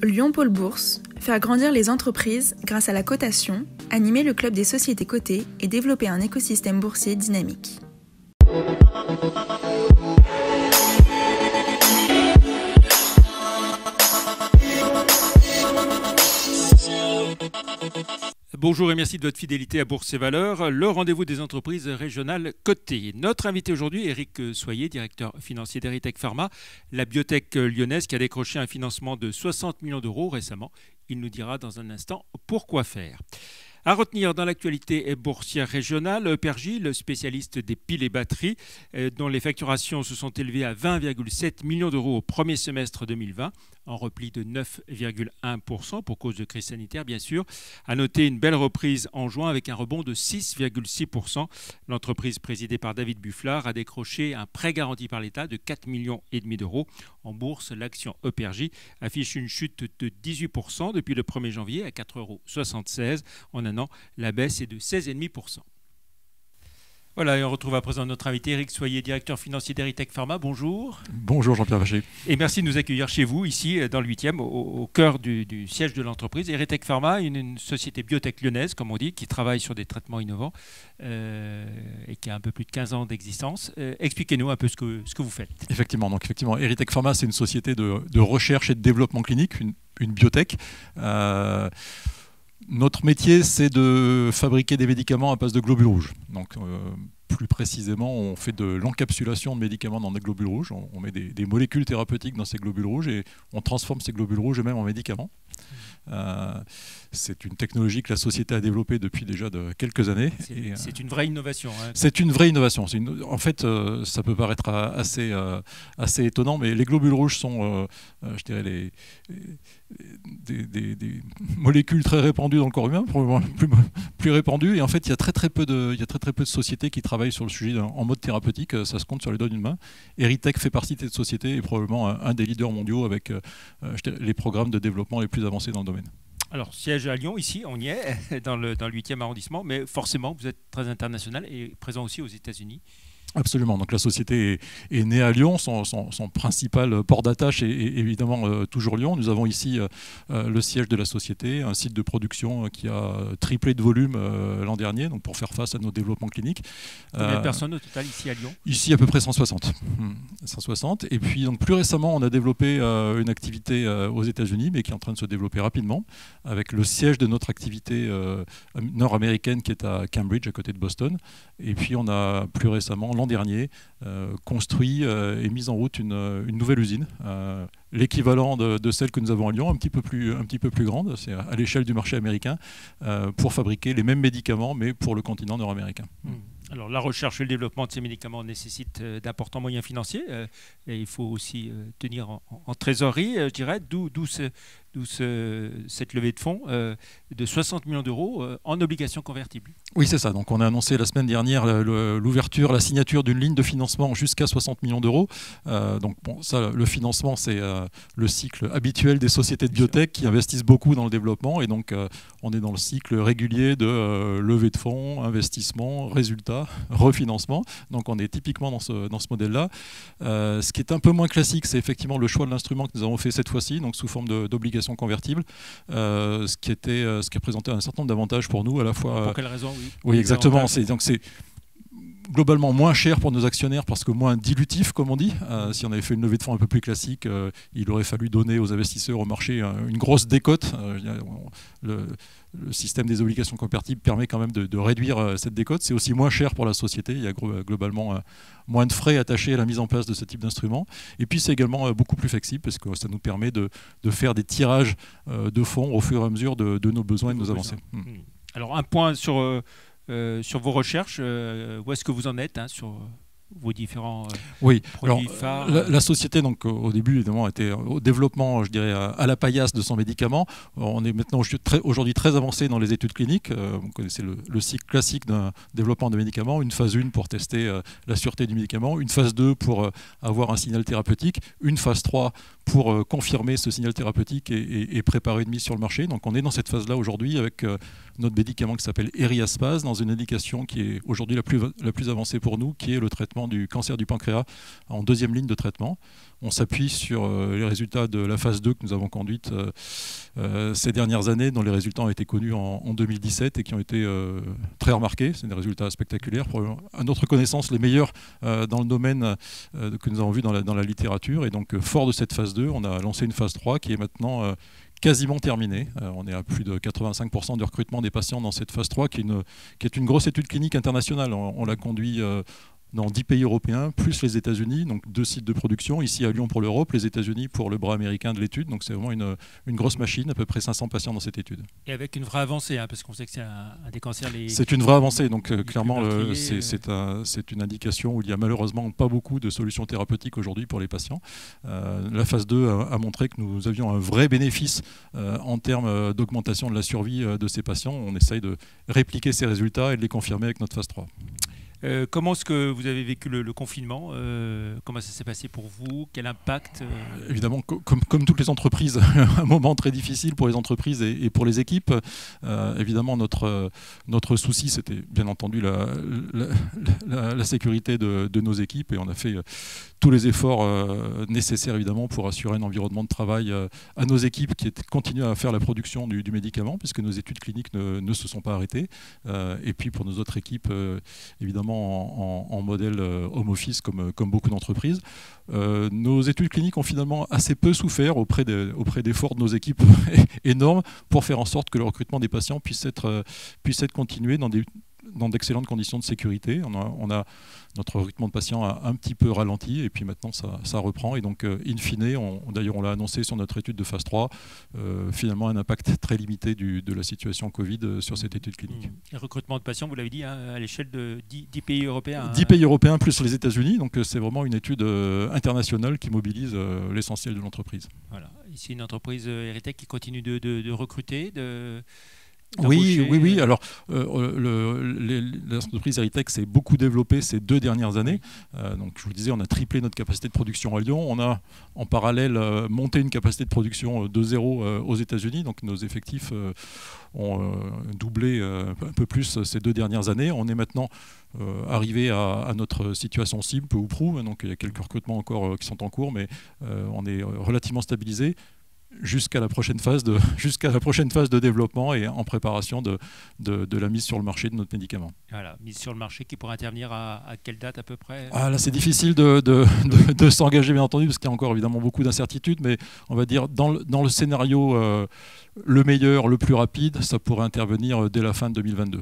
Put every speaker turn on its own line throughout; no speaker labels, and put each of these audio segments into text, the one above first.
Lyon Pôle Bourse, faire grandir les entreprises grâce à la cotation, animer le club des sociétés cotées et développer un écosystème boursier dynamique.
Bonjour et merci de votre fidélité à Bourse et Valeurs, le rendez-vous des entreprises régionales cotées. Notre invité aujourd'hui, Éric Soyer, directeur financier d'Erytech Pharma, la biotech lyonnaise qui a décroché un financement de 60 millions d'euros récemment. Il nous dira dans un instant pourquoi faire. À retenir dans l'actualité boursière régionale, EPERGI, le spécialiste des piles et batteries, dont les facturations se sont élevées à 20,7 millions d'euros au premier semestre 2020, en repli de 9,1% pour cause de crise sanitaire, bien sûr. À noter une belle reprise en juin avec un rebond de 6,6%. L'entreprise présidée par David Bufflard a décroché un prêt garanti par l'État de 4,5 millions d'euros. En bourse, l'action EPERGI affiche une chute de 18% depuis le 1er janvier à 4,76 €. En un an, la baisse est de 16,5%. Voilà, et on retrouve à présent notre invité Éric Soyer, directeur financier d'Erytech Pharma. Bonjour.
Bonjour Jean-Pierre Vacher.
Et merci de nous accueillir chez vous, ici dans le 8e, au cœur du siège de l'entreprise. Erytech Pharma, une société biotech lyonnaise, comme on dit, qui travaille sur des traitements innovants et qui a un peu plus de 15 ans d'existence. Expliquez-nous un peu ce que vous faites.
Effectivement, Erytech Pharma, c'est une société de recherche et de développement clinique, une biotech. Notre métier, c'est de fabriquer des médicaments à base de globules rouges. Donc, plus précisément, on fait de l'encapsulation de médicaments dans des globules rouges. On met des molécules thérapeutiques dans ces globules rouges et on transforme ces globules rouges eux-mêmes en médicaments. C'est une technologie que la société a développée depuis déjà de quelques années.
C'est une vraie innovation. Hein.
C'est une vraie innovation. En fait, ça peut paraître assez étonnant, mais les globules rouges sont, je dirais, des molécules très répandues dans le corps humain, probablement plus répandues. Et en fait, il y a très peu de sociétés qui travaillent sur le sujet en mode thérapeutique. Ça se compte sur les doigts d'une main. Erytech fait partie de cette société et est probablement un des leaders mondiaux avec les programmes de développement les plus avancés dans le domaine.
Alors, siège à Lyon, ici, on y est, dans le 8e arrondissement, mais forcément, vous êtes très international et présent aussi aux États-Unis.
Absolument. Donc la société est née à Lyon. Son principal port d'attache est évidemment toujours Lyon. Nous avons ici le siège de la société, un site de production qui a triplé de volume l'an dernier, donc pour faire face à nos développements cliniques.
Combien de personnes au total ici à Lyon ?
Ici à peu près 160. 160. Et puis donc plus récemment, on a développé une activité aux États-Unis, mais qui est en train de se développer rapidement, avec le siège de notre activité nord-américaine qui est à Cambridge, à côté de Boston. Et puis on a plus récemment, l'an dernier, construit et mis en route une nouvelle usine, l'équivalent de celle que nous avons à Lyon, un petit peu plus grande, c'est à l'échelle du marché américain, pour fabriquer les mêmes médicaments, mais pour le continent nord-américain.
Alors la recherche et le développement de ces médicaments nécessitent d'importants moyens financiers et il faut aussi tenir en trésorerie, je dirais, d'où cette levée de fonds de 60 millions d'euros en obligations convertibles.
Oui, c'est ça. Donc on a annoncé la semaine dernière l'ouverture, la signature d'une ligne de financement jusqu'à 60 millions d'euros. Donc bon, ça, le financement, c'est le cycle habituel des sociétés de biotech qui investissent beaucoup dans le développement. Et donc on est dans le cycle régulier de levée de fonds, investissement, résultat, refinancement. Donc on est typiquement dans ce modèle-là. Ce qui est un peu moins classique, c'est effectivement le choix de l'instrument que nous avons fait cette fois-ci, donc sous forme d'obligations convertibles, ce qui a présenté un certain nombre d'avantages pour nous, à la fois.
Pour quelle raison ?
Oui, exactement. C'est globalement moins cher pour nos actionnaires parce que moins dilutif, comme on dit. Si on avait fait une levée de fonds un peu plus classique, il aurait fallu donner aux investisseurs au marché une grosse décote. Le système des obligations convertibles permet quand même de réduire cette décote. C'est aussi moins cher pour la société. Il y a globalement moins de frais attachés à la mise en place de ce type d'instrument. Et puis c'est également beaucoup plus flexible parce que ça nous permet de faire des tirages de fonds au fur et à mesure de nos besoins et de nos avancées.
Alors un point sur vos recherches, où est-ce que vous en êtes sur vos différents produits phares.
La société, donc, au début, évidemment, était au développement, je dirais, à la paillasse de son médicament. On est maintenant aujourd'hui très avancé dans les études cliniques. Vous connaissez le cycle classique d'un développement de médicaments. Une phase 1 pour tester la sûreté du médicament, une phase 2 pour avoir un signal thérapeutique, une phase 3 pour confirmer ce signal thérapeutique et préparer une mise sur le marché. Donc on est dans cette phase-là aujourd'hui avec notre médicament qui s'appelle Eriaspase, dans une indication qui est aujourd'hui la plus avancée pour nous, qui est le traitement traitement du cancer du pancréas en deuxième ligne de traitement. On s'appuie sur les résultats de la phase 2 que nous avons conduite ces dernières années, dont les résultats ont été connus en 2017 et qui ont été très remarqués. C'est des résultats spectaculaires. À notre connaissance, les meilleurs dans le domaine que nous avons vu dans la littérature. Et donc, fort de cette phase 2, on a lancé une phase 3 qui est maintenant quasiment terminée. On est à plus de 85% de recrutement des patients dans cette phase 3, qui est une grosse étude clinique internationale. On l'a conduit dans 10 pays européens, plus les États-Unis, donc 2 sites de production, ici à Lyon pour l'Europe, les États-Unis pour le bras américain de l'étude. Donc c'est vraiment une grosse machine, à peu près 500 patients dans cette étude.
Et avec une vraie avancée, parce qu'on sait que c'est un des cancers...
C'est une vraie avancée, donc clairement c'est une indication où il n'y a malheureusement pas beaucoup de solutions thérapeutiques aujourd'hui pour les patients. La phase 2 a montré que nous avions un vrai bénéfice en termes d'augmentation de la survie de ces patients. On essaye de répliquer ces résultats et de les confirmer avec notre phase 3.
Comment est-ce que vous avez vécu le confinement ? Comment ça s'est passé pour vous ? Quel impact
Évidemment, comme toutes les entreprises, un moment très difficile pour les entreprises et pour les équipes. Évidemment, notre souci, c'était bien entendu la sécurité de nos équipes, et on a fait tous les efforts nécessaires évidemment pour assurer un environnement de travail à nos équipes qui continuent à faire la production du médicament, puisque nos études cliniques ne se sont pas arrêtées. Et puis pour nos autres équipes, évidemment en modèle home office comme beaucoup d'entreprises. Nos études cliniques ont finalement assez peu souffert auprès d'efforts de nos équipes énormes pour faire en sorte que le recrutement des patients puisse être continué dans d'excellentes conditions de sécurité. Notre recrutement de patients a un petit peu ralenti, et puis maintenant ça reprend. Et donc, in fine, d'ailleurs on l'a annoncé sur notre étude de phase 3, finalement un impact très limité de la situation Covid sur cette étude clinique.
Le recrutement de patients, vous l'avez dit, à l'échelle de 10 pays européens.
10 pays européens plus les États-Unis, donc c'est vraiment une étude internationale qui mobilise l'essentiel de l'entreprise.
Voilà. Ici, une entreprise Heritech qui continue de recruter,
Oui. Alors, l'entreprise Heritech s'est beaucoup développée ces 2 dernières années. Donc, je vous disais, on a triplé notre capacité de production à Lyon. On a, en parallèle, monté une capacité de production de 0 aux États-Unis. Donc, nos effectifs ont doublé un peu plus ces 2 dernières années. On est maintenant arrivé à notre situation cible, peu ou prou. Donc, il y a quelques recrutements encore qui sont en cours, mais on est relativement stabilisé jusqu'à la prochaine phase de développement et en préparation de la mise sur le marché de notre médicament.
Voilà, mise sur le marché qui pourrait intervenir à quelle date à peu près ?
Là, c'est difficile de s'engager, bien entendu, parce qu'il y a encore évidemment beaucoup d'incertitudes, mais on va dire dans le scénario le meilleur, le plus rapide, ça pourrait intervenir dès la fin de 2022.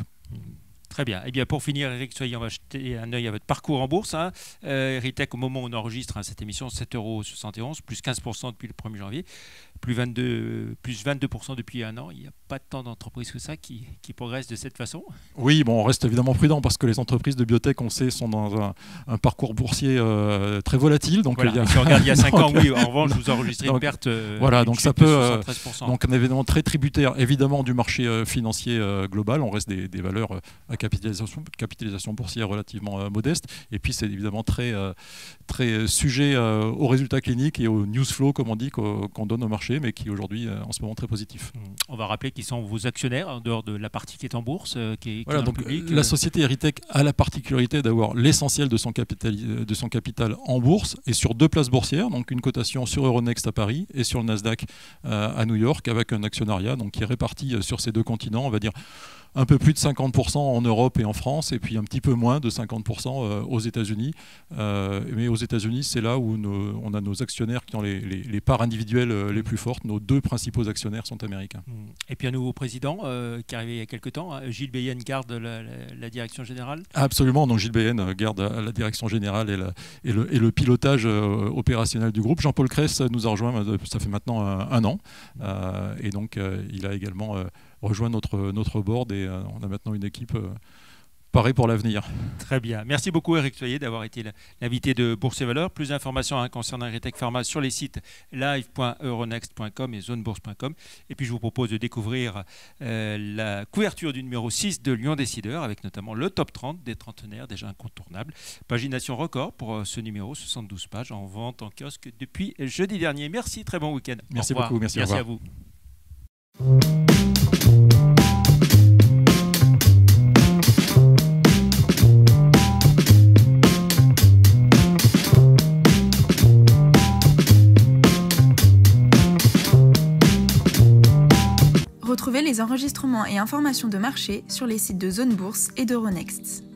Très bien. Et bien pour finir, Eric Soyer, on va jeter un œil à votre parcours en bourse. Heritech, au moment où on enregistre cette émission, 7,71 €, plus 15% depuis le 1er janvier, plus 22% depuis un an. Il n'y a pas tant d'entreprises que ça qui progressent de cette façon.
Oui, on reste évidemment prudent parce que les entreprises de biotech, on sait, sont dans un parcours boursier très volatile. Donc,
voilà. Si on regarde il y a 5 ans, oui, en revanche, vous enregistrez une perte
donc ça peut,
de 73%.
Donc un événement très tributaire évidemment du marché financier global. On reste des valeurs à capitalisation boursière relativement modeste. Et puis c'est évidemment très sujet aux résultats cliniques et au news flow, comme on dit, qu'on donne au marché, mais qui aujourd'hui en ce moment très positif.
On va rappeler qui sont vos actionnaires en dehors de la partie qui est en bourse, qui est
voilà,
dans
donc
le public.
La société Heritech a la particularité d'avoir l'essentiel de son capital en bourse et sur 2 places boursières, donc une cotation sur Euronext à Paris et sur le Nasdaq à New York, avec un actionnariat donc qui est réparti sur ces 2 continents, on va dire un peu plus de 50% en Europe et en France, et puis un petit peu moins de 50% aux États-Unis. Mais aux États-Unis, c'est là où on a nos actionnaires qui ont les parts individuelles les plus fortes. Nos 2 principaux actionnaires sont américains.
Et puis un nouveau président qui est arrivé il y a quelques temps, Gilles Beyen garde la direction générale.
Absolument, donc Gilles Beyen garde la direction générale et le pilotage opérationnel du groupe. Jean-Paul Cress nous a rejoint, ça fait maintenant un an, et donc il a également rejoint notre board, et on a maintenant une équipe parée pour l'avenir.
Très bien. Merci beaucoup Eric Soyer d'avoir été l'invité de Bourse et Valeurs. Plus d'informations concernant Heritech Pharma sur les sites live.euronext.com et zonebourse.com. Et puis je vous propose de découvrir la couverture du numéro 6 de Lyon Décideur, avec notamment le top 30 des trentenaires déjà incontournables. Pagination record pour ce numéro, 72 pages en vente en kiosque depuis jeudi dernier. Merci, très bon week-end.
Merci beaucoup. Merci
à vous.
Retrouvez les enregistrements et informations de marché sur les sites de Zone Bourse et d'Euronext.